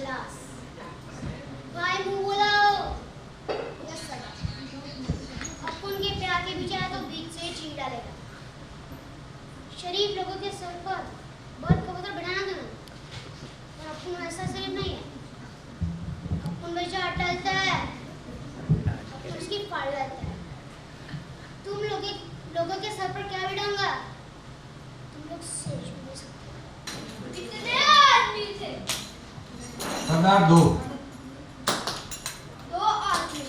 50। भाई मुंह बोलाओ। Yes sir. अपन के प्यार के बीच आया तो बीच से छीन डालेगा। शरीफ लोगों के सर पर बहुत कबूतर बनाना दो, और अपन ऐसा शरीफ नहीं है। अपन वैसा अटलता है, अपन उसकी फाड़ लेता है। तुम लोगों के सर पर क्या बिठाऊंगा? तुम लोग सोच भी नहीं सकते। कितने आदमी थे? सरदार दो आदमी।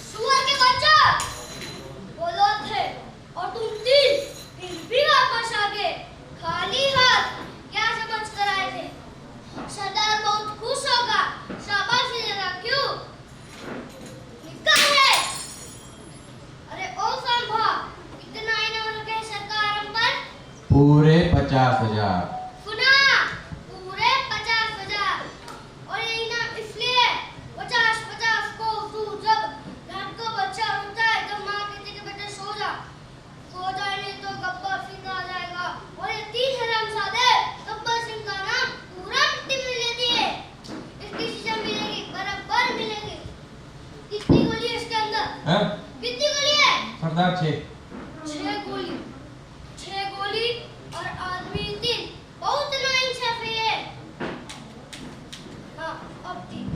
सुअर के बच्चा बोलो थे, और तुम तीन फिर भी वापस आ गए खाली हाथ। क्या समझ कर आए थे? सरदार बहुत खुश होगा, शाबाशी देगा। क्यों? निकाह है। अरे ओ सांभा, कितना इनाम के सरकार पर? पूरे 50,000। सुना, पूरे 50,000। और ये इनाम इसलिए 50 को तू जब रात को बच्चा रोता है तो माँ कहती है कि बेटा सो जा नहीं तो गब्बर सिंह आ जाएगा। और ये 3 हरामजादे गब्बर सिंह का नाम पूरा मिट्टी में लेती है। इसकी सजा मिलेगी, बराबर मिलेगी। कितनी गोली है इसके अंदर? कितनी गोली है? सरदार 6 गोली। 6 गोली और आदमी 3। बहुत नाइंसाफी है। हाँ, अब 3।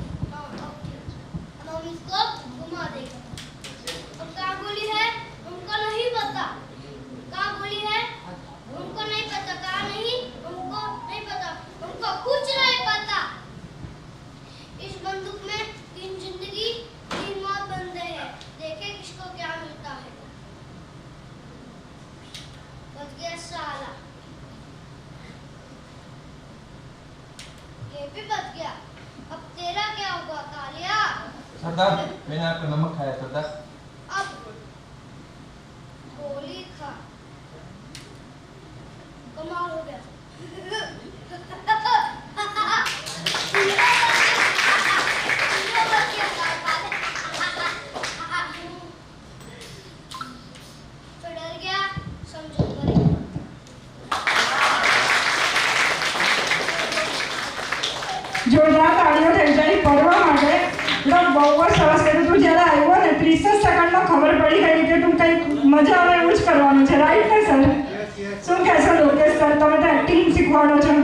हम इसको घुमा देंगे। अब कहाँ गोली है उनको नहीं पता। कहाँ गोली है उनको नहीं पता। कहाँ नहीं उनको नहीं पता। उनको कुछ नहीं पता। इस बंदूक में 3 जिंदगी 3 मौत बंदे हैं। देखे किसको क्या मिलता है। बच गया साला, ये भी बच गया। अब तेरा क्या होगा कालिया? सरदार मैंने आपका नमक खाया सरदार। अब गोली खा। कमाल हो गया। तो डर गया, समझो मरेगा। જોરદાર તાળીઓ થઈ જાય પડવા માટે એટલે બહુ જ સરસ કર્યું. તું જ્યારે આવ્યો ને 30 સેકન્ડમાં ખબર પડી ગઈ કે તું કંઈક મજા આવે એવું જ કરવાનું છે. રાઈટ ને સર? શું કહેશો લોકેશ સર? તમે તો એક્ટિંગ શીખવાડો છો.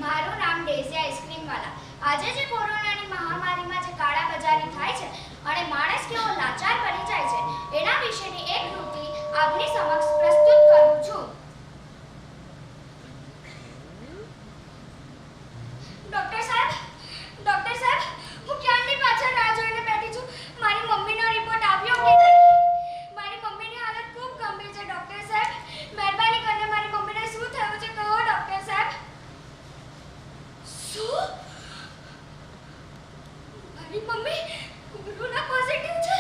મારું નામ ડેઝી આઈસ્ક્રીમ વાલા. આજે જે કોરોનાની મહામારીમાં જે કાળાબજારી થાય છે અને માણસ કેવો લાચાર બની જાય છે એના વિશેની એક કૃતિ આપની સમક્ષ પ્રસ્તુત કરું છું. ડોક્ટર સાહેબ, હું ક્યારની પાછળ રાહ જોઈને બેઠી છું. મારી મમ્મીનો રિપોર્ટ આવ્યો કે નહીં? મારી મમ્મીની હાલત ખૂબ ગંભીર છે ડોક્ટર સાહેબ. મહેરબાની કરીને મારી મમ્મીને શું થયું છે કહો ડોક્ટર સાહેબ. શું? મારી મમ્મી કોરોના પોઝિટિવ છે?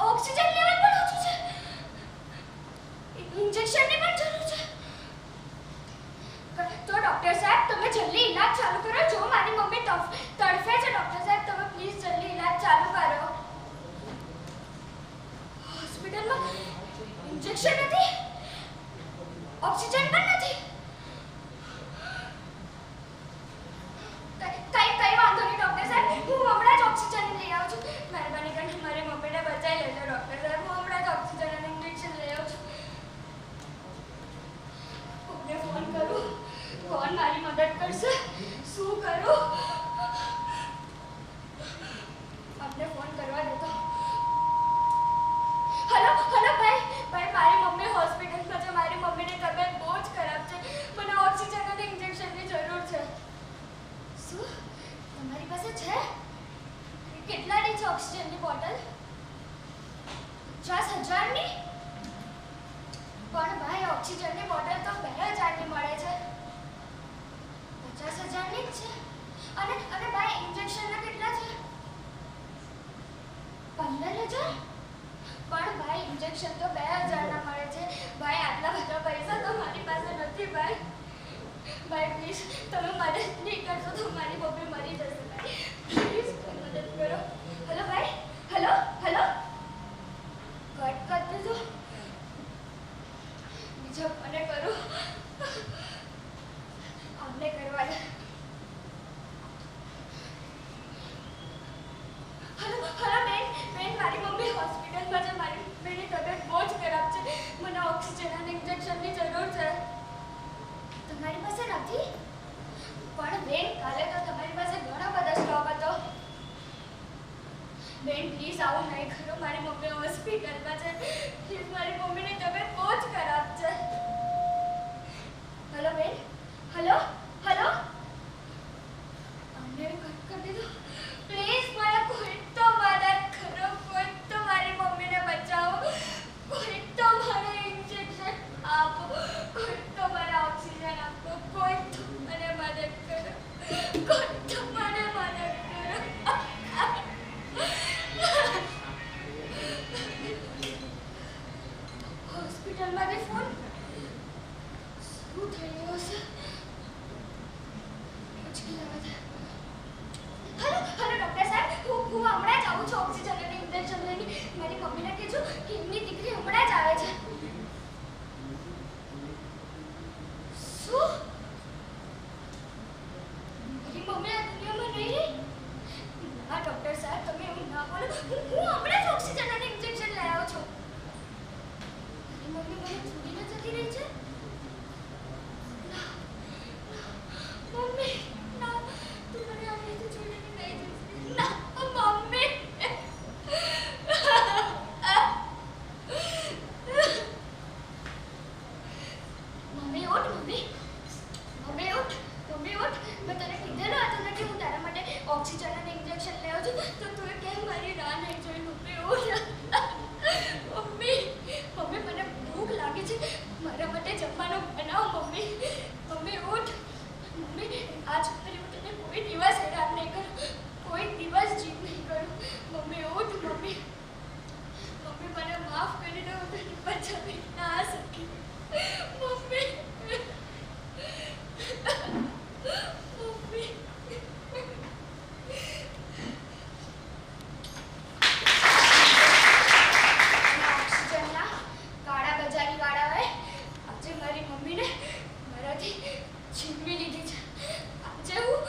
ઓક્સિજન લેવલ પણ ઓછું છે? ઇન્જેક્શનની પણ જરૂર છે? તો ડોક્ટર સાહેબ તમે જલ્દી ઈલાજ ચાલુ કરો. જો મારી મમ્મી તડફે છે ડોક્ટર સાહેબ, તમે પ્લીઝ જલ્દી ઈલાજ ચાલુ કરો. હોસ્પિટલમાં ઇન્જેક્શન નથી, ઓક્સિજન પણ નથી. કઈ વાંધો નહીં ડોક્ટર સાહેબ, હું હમણાં જ ઓક્સિજન લઈ આવું છું. મહેરબાની કરીને મારી મમ્મીને બચાવી લેજો ડોક્ટર સાહેબ. હું હમણાં જ ઓક્સિજન અને ઇન્જેક્શન લઈ આવું છું. કોને ફોન કરું? કોણ મારી મદદ કરશે? શું કરું? આપને ફોન કરવા દેતો. હેલો ભાઈ, મારી મમ્મી હોસ્પિટલમાં છે. મારી મમ્મીની તબિયત બહુ જ ખરાબ છે. મને ઓક્સિજન અને ઇન્જેક્શનની જરૂર છે. શું તમારી પાસે છે? કેટલાની છે ઓક્સિજનની બોટલ? 50,000ની? પણ ભાઈ ઓક્સિજનની બોટલ તો 2,000ની મળે છે. 50,000ની જ છે. અને ભાઈ ઇન્જેક્શનના કેટલા છે? 15,000? પણ ભાઈ ઇન્જેક્શન તો 2,000ના મળે છે. ભાઈ આટલા બધા પૈસા તો મારી પાસે નથી ભાઈ. પ્લીઝ તમે મદદ નહીં કરશો તો મારી મમ્મી મરી જશે ભાઈ. પ્લીઝ મદદ કરો. હેલો ભાઈ, હેલો કટ કરી દીધું. બીજો મને કરું. આમને કરવા દે. આવું નહીં કરો. મારી મમ્મી હોસ્પિટલમાં છે. પ્લીઝ મારી મમ્મીની તબિયત બહુ જ ખરાબ છે. હેલો બેન, હેલો હેલો. અમને કટ કરી દીધો. પ્લીઝ મારા કોઈ તો મદદ કરો. કોઈ તો મારી મમ્મીને બચાવો. કોઈ તો મને ઇન્જેક્શન આપો. કોઈ તો મને ઓક્સિજન આપો. કોઈ તો મને મદદ કરો. કોઈ તો મને મદદ કરો. હોસ્પિટલમાંથી ફોન. શું થઈ ગયું હશે? ઉચકી લેવા દે. હેલો હેલો ડૉક્ટર સાહેબ, હું હમણાં જ આવું છું ઓક્સિજન અને ઇન્જેક્શન લઈને. મારી મમ્મીને કહેજો કે એમની દીકરી હમણાં જ આવે છે. શું? મારી મમ્મી આ દુનિયામાં નહીં રહી? હા ડૉક્ટર સાહેબ, તમે એવું ના બોલો. હું હમણાં જ ઓક્સિજન અને ઇન્જેક્શન લઈ આવું છું. મારી મમ્મી મને છોડીને જતી રહી છે? મમ્મી ના, તું મને આ રીતે છોડીને નહીં જઈશ. ના મમ્મી. મમ્મી ઉઠ. મમ્મી મમ્મી ઉઠ. મમ્મી ઉઠ. મેં તને કીધેલું હતું ને કે હું તારા માટે ઓક્સિજન અને ઇન્જેક્શન લઈ આવું છું, તો તું કેમ મારી રાહ નહીં જોઈ? મમ્મી ઉઠ. મમ્મી મમ્મી મને ભૂખ લાગી છે. મારા માટે જમવાનું બનાવો. મમ્મી મમ્મી ઉઠ. મમ્મી આજ ફરી હું તને કોઈ દિવસ હેરાન નહીં કરું. કોઈ દિવસ જીત નહીં કરું. મમ્મી ઉઠ. મમ્મી મમ્મી મને માફ કરી દો. હું તને બચાવી ના શકી. Mummy mummy. ઓક્સિજનના કાળા બજારી વાળાઓએ આજે મારી મમ્મીને મારાથી છીનવી લીધી છે. આજે હું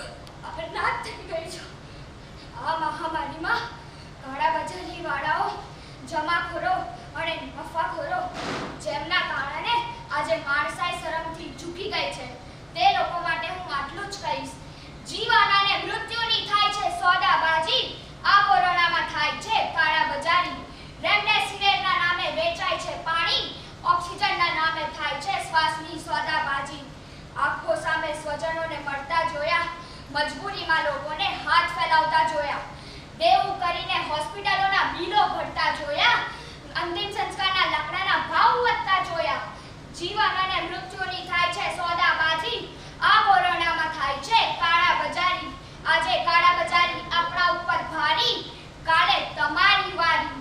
અનાથ થઈ ગઈ છું. આ મહામારીમાં કાળા બજારી વાળાઓ, જમાખોરો અને નફાખોરો, જેમના કારણે આજે માણસાઈ શરમથી ઝૂકી ગઈ છે, તે લોકો માટે હું આટલું જ કહીશ. જીવન અને મૃત્યુની થાય છે સોદાબાજી. આ કોરોનામાં થાય છે કાળા બજારી. રેમડેસિવિરના નામે વેચાય છે પાણી. ઓક્સિજનના નામે થાય છે શ્વાસની સોદાબાજી. આંખો સામે સ્વજનોને મળતા જોયા. મજબૂરીમાં લોકોને હાથ ફેલાવતા જોયા. દેવું કરીને હોસ્પિટલોના બિલો ભરતા જોયા. અંતિમ સંસ્કારના લાકડાના ભાવ વધતા જોયા. જીવન અને મૃત્યુની થાય છે સોદાબાજી. આ કોરોનામાં થાય છે કાળા બજારી. આજે કાળા બજારી આપણા ઉપર ભારી, કાલે તમારી વારી.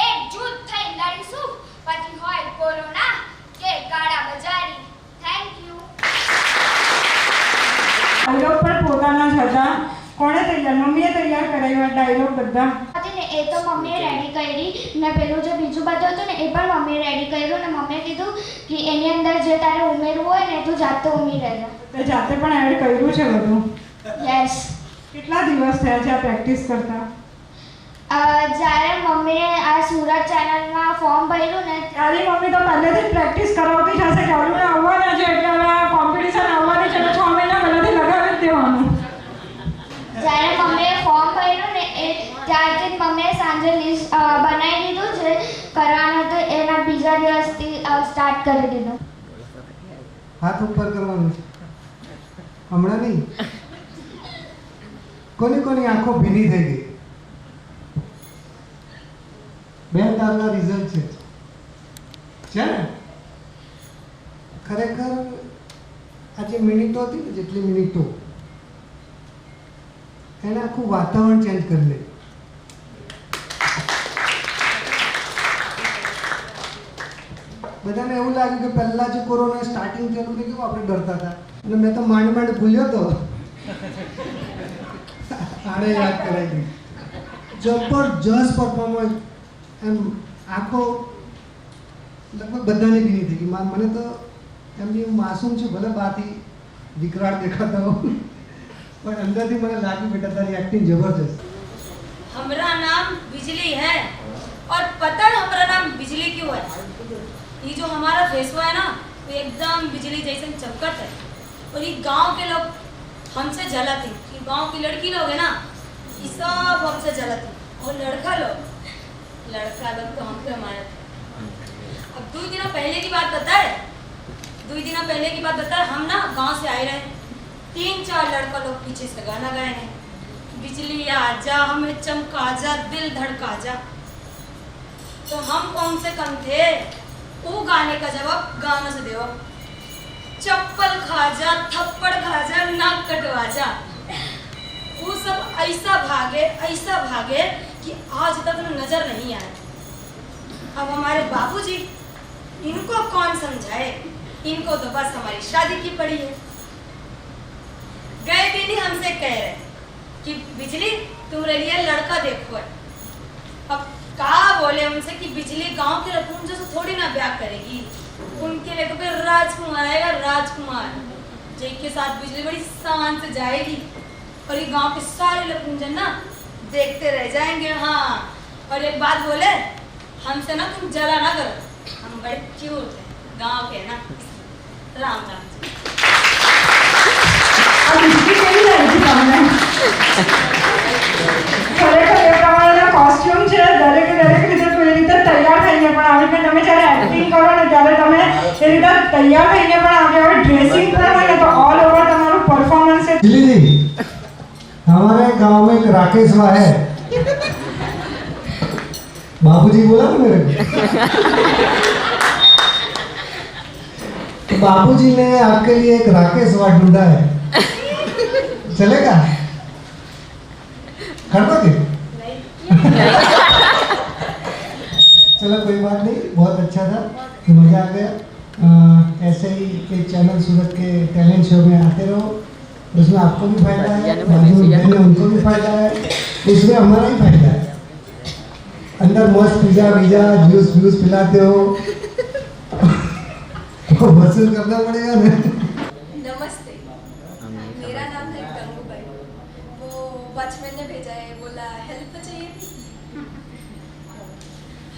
એકજૂથ થઈ લડીશું, પછી હોય કોરોના કે કાળા બજારી. Thank you. ડાયલોગ પણ પોતાના જ હતા. કોણે તૈયાર? મમ્મીએ તૈયાર કરાવ્યા ડાયલોગ બધા. ને એ તો મમ્મીએ રેડી કરી ને પેલું જે બીજું બધું હતું ને એ પણ મમ્મીએ રેડી કર્યું ને મમ્મીએ કીધું કે એની અંદર જે તારે ઉમેરવું હોય ને તું જાતે ઉમેરી લેજે. તે જાતે પણ એડ કર્યું છે બધું. યસ. કેટલા દિવસ થયા છે આ પ્રેક્ટિસ કરતા? જ્યારે મમ્મીએ આ સુરત ચેનલમાં ફોર્મ ભર્યું ને તારી મમ્મી તો પહેલેથી જ પ્રેક્ટિસ કરાવતી જ હશે કે હવે આવવાના છે એટલે હવે આ કોમ્પિટિશન આવવાની છે એટલે 6 મહિના પહેલાથી લગાવી જ દેવાનું. જ્યારે મમ્મીએ ફોર્મ ભર્યું ને એ ત્યારથી જ મમ્મીએ સાંજે લિસ્ટ બનાવી દીધું છે કરવાનું હતું. એના બીજા દિવસથી સ્ટાર્ટ કરી દીધું. હાથ ઉપર કરવાનું છે હમણાં નહીં. કોની કોની આંખો ભીની થઈ ગઈ? બે તારના રિઝલ્ટ છે ને? ખરેખર આ જે મિનિટો હતી ને, જેટલી મિનિટો એને આખું વાતાવરણ ચેન્જ કરી લે. બધાને એવું લાગ્યું કે પહેલાં જે કોરોના સ્ટાર્ટિંગ થયેલું ને કેવું આપણે ડરતા હતા, અને મેં તો માંડ માંડ ભૂલ્યો હતો. આને યાદ કરાવી. જબરજસ્ત પરફોર્મન્સ. એમ આખો લગભગ બધાને ભીની થઈ ગઈ. મને તો એમની માસૂમ છે, ભલે બહારથી વિકરાળ દેખાતા હો, પણ અંદરથી મને લાગ્યું બેટા તારી एक्टिंग जबरदस्त. हमारा नाम बिजली है और पता है हमारा नाम बिजली क्यों है? ये जो हमारा फेस हुआ है ना, वो एकदम बिजली जैसे चमकत है. और ये गांव के लोग हमसे जलाते, ये गांव की लड़की लोग है ना, ये सब हमसे जलाते. और लड़का लोग लड़का लोग तो हम पे हमारे थे। अब 2 दिन पहले की बात बताए, 2 दिन पहले की बात बताए, हम ना गांव से आए रहे, 3-4 लड़का लोग पीछे से गाना गाए हैं, बिजली आजा हमें चमका जा दिल धड़का जा। तो हम कौन से कम थे, वो गाने का जवाब गानों से देव, चप्पल खा जा थप्पड़ खा जा नाक कटवा जा। वो सब ऐसा भागे कि आज तक नजर नहीं आए। अब हमारे बाबूजी, इनको कौन समझाए, इनको तो बस हमारी शादी की पड़ी है। गए दिन ही हमसे कह रहे कि बिजली तुम्हारे लिए लड़का देखो है। अब कहा बोले उनसे कि बिजली गांव के रपूंजों से थोड़ी ना ब्याह करेगी, उनके लिए तो फिर राजकुमार आएगा, राजकुमार जिनके साथ बिजली बड़ी शान से जाएगी और ये गांव के सारे लपुंजन ना देखते रह जाएंगे। हाँ, और एक बात बोले, हमसे ना तुम जला ना करो, हम बड़े क्यूट हैं गांव के ना। राम राम जी। अब इसकी કેવી લાગી તમને? ખરેખર એ પ્રમાણેના કોસ્ટ્યુમ છે, દરેકે રીતે તો એ રીતે તૈયાર થઈને પણ આવી રીતે તમે જ્યારે એક્ટિંગ કરો ને ત્યારે તમે એ રીતે તૈયાર થઈને પણ આવી હવે ડ્રેસિંગ પણ હોય ને તો ઓલ ઓવર તમારું પરફોર્મન્સ છે। बिजली जी, हमारे गांव में एक राकेश बा है, बाबूजी बोला ना मेरे को। तो बाबूजी ने आपके लिए एक राकेश बा ढूंढा है, चलेगा? कर दोगे? चलो कोई बात नहीं, बहुत अच्छा था, मजा आ गया। ऐसे ही एक चैनल सूरत के टैलेंट शो में आते रहो, उसमें आपको भी फायदा है, बाजू में उनको भी फायदा है, इसमें हमारा ही फायदा है। अंदर मस्त पिज्जा वीजा जूस व्यूस पिलाते हो तो वसूल करना पड़ेगा ना। नमस्ते, मेरा नाम है गंगूबाई। वो वॉचमैन ने भेजा है, बोला हेल्प चाहिए थी।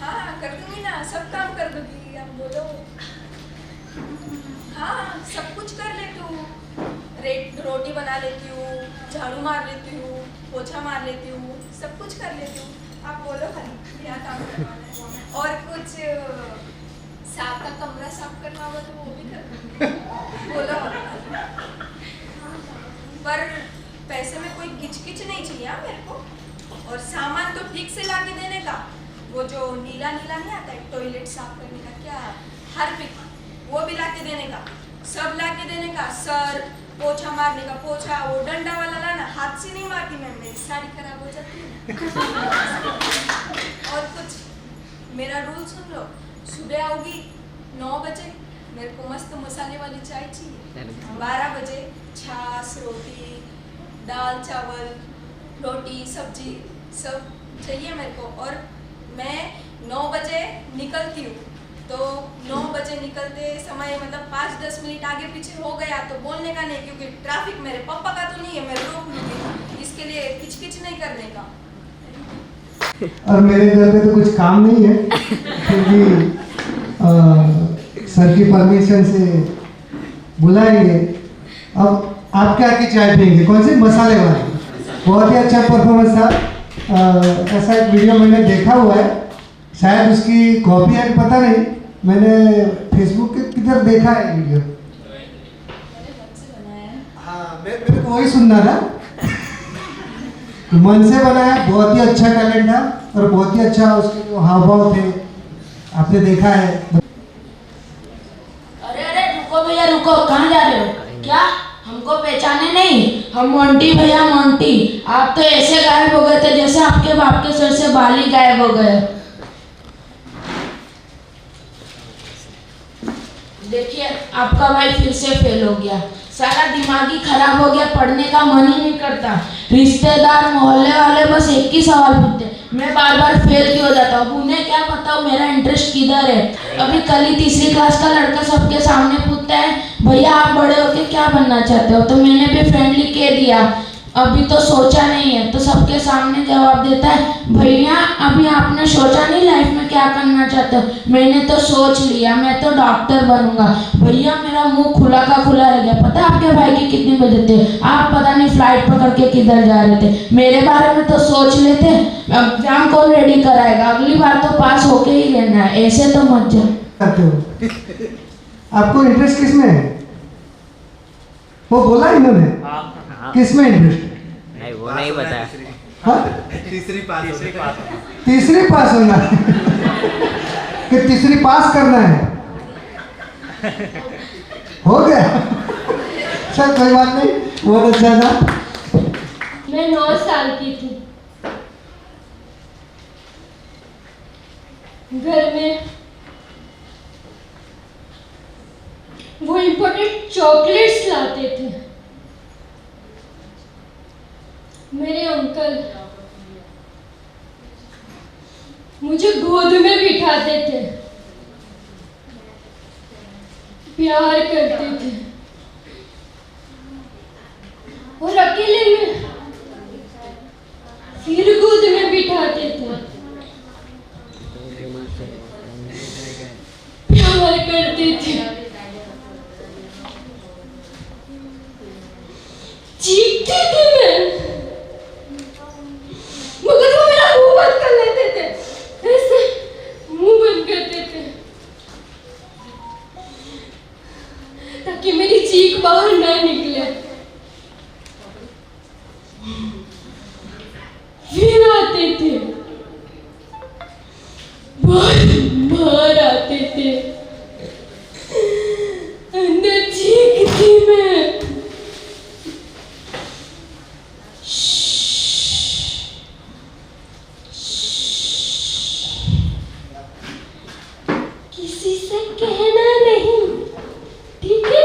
हाँ कर दूंगी ना, सब काम कर दूंगी, आप बोलो। हाँ सब कुछ कर लेती हूँ, रोटी बना लेती हूँ, झाड़ू मार लेती हूँ, पोछा मार लेती हूँ, सब कुछ कर लेती हूँ, आप बोलो खाली क्या काम करवाना है। और कुछ सांप का कमरा साफ करना होगा तो वो भी कर बोलो। पर पैसे में कोई किचकिच नहीं चाहिए मेरे को, और सामान तो ठीक से ला के देने का, वो जो नीला नीला नहीं आता है टॉयलेट साफ करने का, क्या हार्पिक, वो भी ला के देने का, सब ला के देने का, सर पोछा मारने का पोछा, वो डंडा वाला लाना, हाथ से नहीं मारती मैं, मेरी साड़ी खराब हो जाती है। और कुछ मेरा रूल सुन लो, सुबह आओगी 9 बजे, मेरे को मस्त मसाले वाली चाय चाहिए, 12 बजे छाछ रोटी दाल चावल रोटी सब्जी सब चाहिए मेरे को। और मैं 9 बजे निकलती हूँ, तो 9 बजे निकलते समय मतलब 5-10 मिनट आगे पीछे हो गया तो बोलने का नहीं, क्योंकि ट्रैफिक मेरे पापा का तो नहीं है, मैं रोक लूँगी, इसके लिए किचकिच नहीं करने का। और मेरे घर पे तो कुछ काम नहीं है, क्योंकि सर की परमिशन से बुलाएंगे। अब आप क्या की चाय पियेंगे, कौन सी? मसाले वाली। बहुत ही अच्छा परफॉर्मेंस था। ऐसा एक वीडियो मैंने देखा हुआ है, शायद उसकी कॉपी है पता नहीं, मैंने फेसबुक के किधर देखा है वीडियो। हाँ मेरे को वही सुनना था। मन से बनाया, बहुत ही अच्छा टैलेंट था और बहुत ही अच्छा उसके जो हाव भाव थे आपने देखा है। अरे रुको भैया रुको, कहाँ जा रहे हो? क्या हमको पहचाने नहीं? हम मोंटी भैया मोंटी। आप तो ऐसे गायब हो गए थे जैसे आपके बाप के सर से बाल ही गायब हो गए। देखिए आपका भाई फिर से फेल हो गया, सारा दिमाग ही खराब हो गया, पढ़ने का मन ही नहीं करता। रिश्तेदार मोहल्ले वाले बस एक ही सवाल पूछते, मैं बार बार फेल क्यों हो जाता हूँ? उन्हें क्या पता मेरा इंटरेस्ट किधर है। अभी कल ही 3री क्लास का लड़का सबके सामने पूछता है भैया आप बड़े होके क्या बनना चाहते हो? तो मैंने भी फ्रेंडली कह दिया अभी तो सोचा नहीं है। तो सबके सामने जवाब देता है भैया अभी आपने सोचा नहीं लाइफ में क्या करना चाहते हो? मैंने तो सोच लिया, मैं तो डॉक्टर बनूंगा। भैया मेरा मुंह खुला का खुला रह गया। पता है आपके भाई की कितनी बजे थे? आप पता नहीं फ्लाइट पकड़ के किधर जा रहे थे। मेरे बारे में तो सोच लेते। एग्जाम कौन रेडी कराएगा? अगली बार तो पास होके ही रहना है, ऐसे तो मत जाओ। करते हो। आपको इंटरेस्ट किस में है? वो बोला इन्होंने? किस में इंटरेस्ट? नहीं वो नहीं बताया। हाँ? तीसरी पास तीसरी पास होना है कि तीसरी पास करना है? हो गया। चल कोई बात नहीं, बहुत अच्छा था। मैं 9 साल की थी। घर में वो इम्पोर्टेड चॉकलेट्स लाते थे। मेरे अंकल मुझे गोद में बिठाते थे, प्यार करते थे और अकेले में फिर गोद में बिठाते थे, प्यार करते थे, चीखते थे मैं, मगर वो मेरा मुंह बंद कर लेते थे, ऐसे मुंह बंद करते थे ताकि मेरी चीख बाहर ना निकले। फिर आते थे, बाहर आते थे, अंदर चीखती मैं। किसी से कहना नहीं, ठीक है?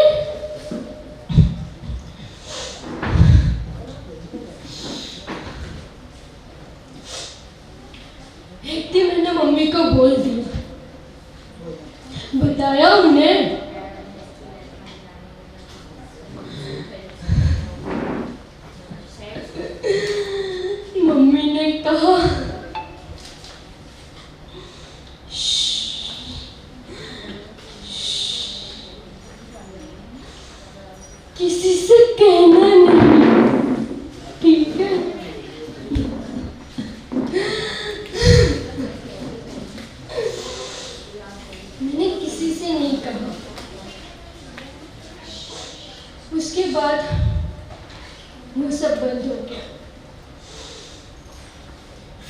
एक दिन मैंने मम्मी को बोल दिया, बताया उन्हें। मम्मी ने कहा किसी से कहना नहीं, ठीक है? मैंने किसी से नहीं कहा। उसके बाद वो सब बंद हो गया।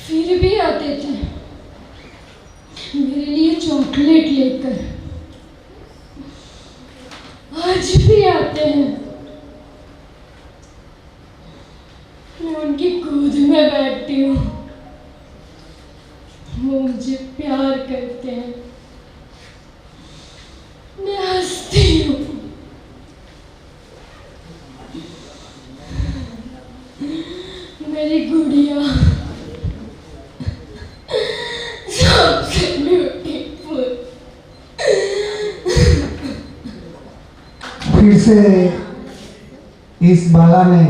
फिर भी आते थे मेरे लिए चॉकलेट लेकर, आज भी आते हैं। मैं उनकी गोद में बैठती हूँ, वो मुझे प्यार करते हैं, मैं हंसती हूँ। मेरी गुड़िया सबसे ब्यूटीफुल। फिर से इस बाला ने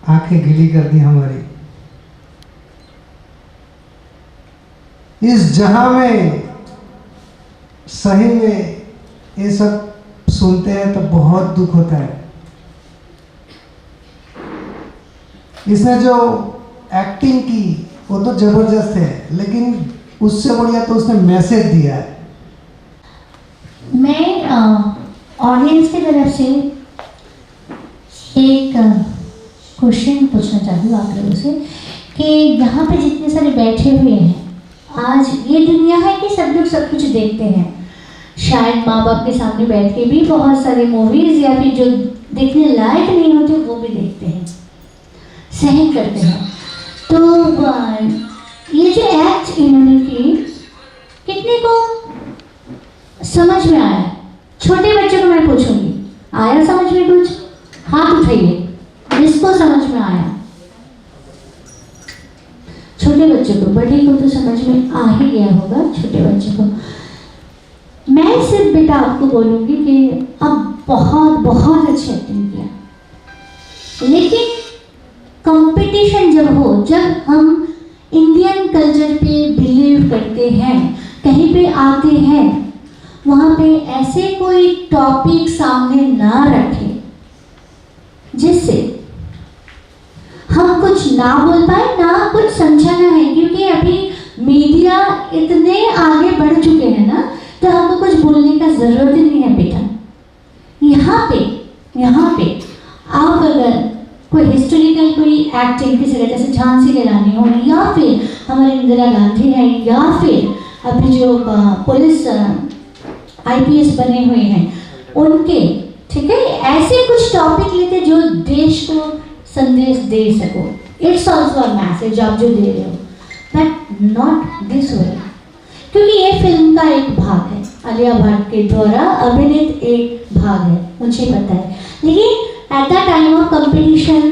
आंखें गीली कर दी हमारी। इस जहां में सही में ये सब सुनते हैं तो बहुत दुख होता है। इसने जो एक्टिंग की वो तो जबरदस्त है, लेकिन उससे बढ़िया तो उसने मैसेज दिया है। मैं ऑडियंस की तरफ से एक क्वेश्चन पूछना चाहती हूँ आप लोगों से कि यहाँ पे जितने सारे बैठे हुए हैं, आज ये दुनिया है कि सब लोग सब कुछ देखते हैं। शायद माँ बाप के सामने बैठ के भी बहुत सारे मूवीज़ या फिर जो देखने लायक नहीं होते वो भी देखते हैं, सहन करते हैं। तो ये जो एक्ट इन्होंने की, कितने को समझ में आया? छोटे बच्चों को मैं पूछूंगी, आया समझ में कुछ? हाथ उठाइए जिसको समझ में आया। छोटे बच्चों को, बड़े को तो समझ में आ ही गया होगा, छोटे बच्चों को मैं सिर्फ बेटा आपको बोलूंगी कि अब बहुत बहुत अच्छी एक्टिंग किया, लेकिन कंपटीशन जब हो, जब हम इंडियन कल्चर पे बिलीव करते हैं, कहीं पे आते हैं, वहाँ पे ऐसे कोई टॉपिक सामने ना रखें जिस ना बोल पाए ना कुछ समझाना है, क्योंकि अभी मीडिया इतने आगे बढ़ चुके हैं ना, तो हमको कुछ बोलने का जरूरत ही नहीं है बेटा। यहाँ पे आप अगर कोई हिस्टोरिकल कोई एक्टिंग किसी का, जैसे झांसी की रानी हो, या फिर हमारे इंदिरा गांधी है, या फिर अभी जो पुलिस IPS बने हुए हैं उनके, ठीक है, ऐसे कुछ टॉपिक लेते जो देश को संदेश दे सको। इट्स ऑल्सो अ मैसेज आप जो दे रहे हो, बट नॉट दिस वे, क्योंकि ये फिल्म का एक भाग है, आलिया भट्ट के द्वारा अभिनीत एक भाग है, मुझे पता है। लेकिन at the time of competition,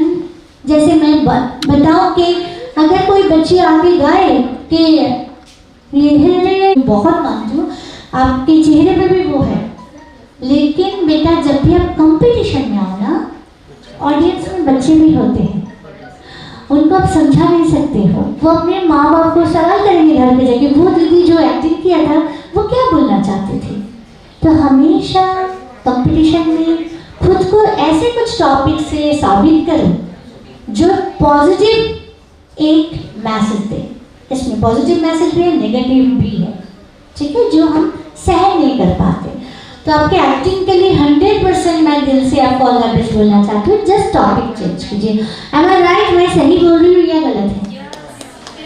जैसे मैं बताऊं कि अगर कोई बच्ची आके गाए कि ये बहुत मानती हूँ, आपके चेहरे पे भी वो है, लेकिन बेटा जब भी आप कंपटीशन में आओ ना, ऑडियंस में बच्चे भी होते हैं, उनको आप समझा नहीं सकते हो। वो अपने माँ बाप को सवाल करेंगे घर पे जाके, वो दीदी जो एक्टिंग किया था वो क्या बोलना चाहते थे। तो हमेशा कंपटीशन में खुद को ऐसे कुछ टॉपिक से साबित करो जो पॉजिटिव एक मैसेज दे। इसमें पॉजिटिव मैसेज भी है, नेगेटिव भी है, ठीक है, जो हम सहन नहीं कर पाते। तो आपके एक्टिंग के लिए 100% मैं दिल से आपको ऑल द बेस्ट बोलना चाहती हूँ। जस्ट टॉपिक चेंज कीजिए। एम आई राइट? मैं सही बोल रही हूँ या गलत है?